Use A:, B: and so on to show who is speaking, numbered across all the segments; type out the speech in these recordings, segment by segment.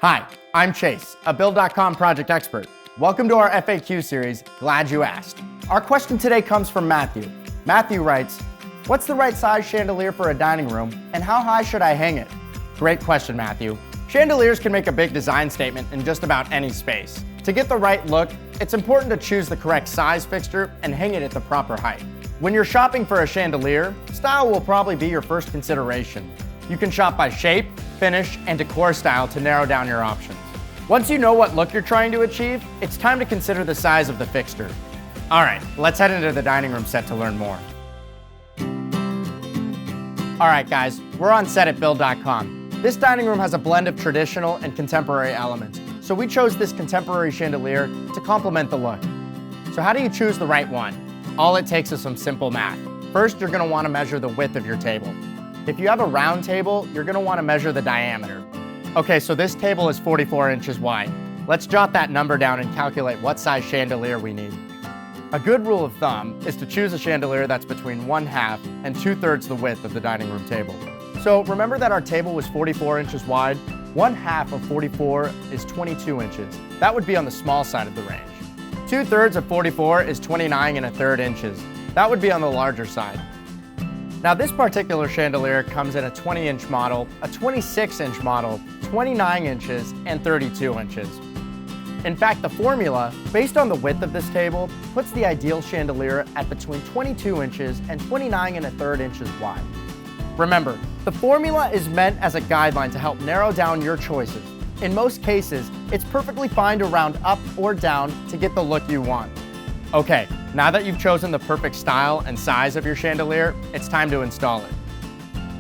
A: Hi, I'm Chase, a Build.com project expert. Welcome to our FAQ series, Glad You Asked. Our question today comes from Matthew. Matthew writes, what's the right size chandelier for a dining room and how high should I hang it? Great question, Matthew. Chandeliers can make a big design statement in just about any space. To get the right look, it's important to choose the correct size fixture and hang it at the proper height. When you're shopping for a chandelier, style will probably be your first consideration. You can shop by shape, finish, and decor style to narrow down your options. Once you know what look you're trying to achieve, it's time to consider the size of the fixture. All right, let's head into the dining room set to learn more. All right, guys, we're on set at Build.com. This dining room has a blend of traditional and contemporary elements, so we chose this contemporary chandelier to complement the look. So how do you choose the right one? All it takes is some simple math. First, you're gonna wanna measure the width of your table. If you have a round table, you're gonna wanna measure the diameter. Okay, so this table is 44 inches wide. Let's jot that number down and calculate what size chandelier we need. A good rule of thumb is to choose a chandelier that's between 1/2 and 2/3 the width of the dining room table. So remember that our table was 44 inches wide? 1/2 of 44 is 22 inches. That would be on the small side of the range. 2/3 of 44 is 29 1/3 inches. That would be on the larger side. Now this particular chandelier comes in a 20-inch model, a 26-inch model, 29 inches, and 32 inches. In fact, the formula, based on the width of this table, puts the ideal chandelier at between 22 inches and 29 1/3 inches wide. Remember, the formula is meant as a guideline to help narrow down your choices. In most cases, it's perfectly fine to round up or down to get the look you want. Okay, now that you've chosen the perfect style and size of your chandelier, it's time to install it.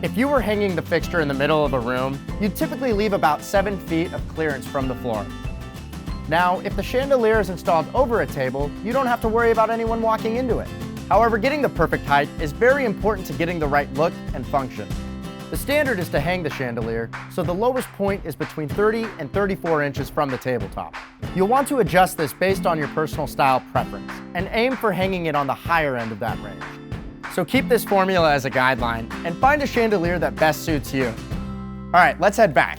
A: If you were hanging the fixture in the middle of a room, you'd typically leave about 7 feet of clearance from the floor. Now, if the chandelier is installed over a table, you don't have to worry about anyone walking into it. However, getting the perfect height is very important to getting the right look and function. The standard is to hang the chandelier, so the lowest point is between 30 and 34 inches from the tabletop. You'll want to adjust this based on your personal style preference, and aim for hanging it on the higher end of that range. So keep this formula as a guideline, and find a chandelier that best suits you. All right, let's head back.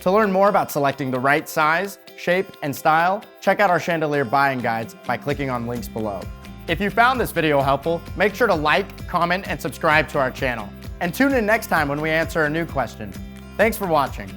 A: To learn more about selecting the right size, shape, and style, check out our chandelier buying guides by clicking on links below. If you found this video helpful, make sure to like, comment, and subscribe to our channel. And tune in next time when we answer a new question. Thanks for watching.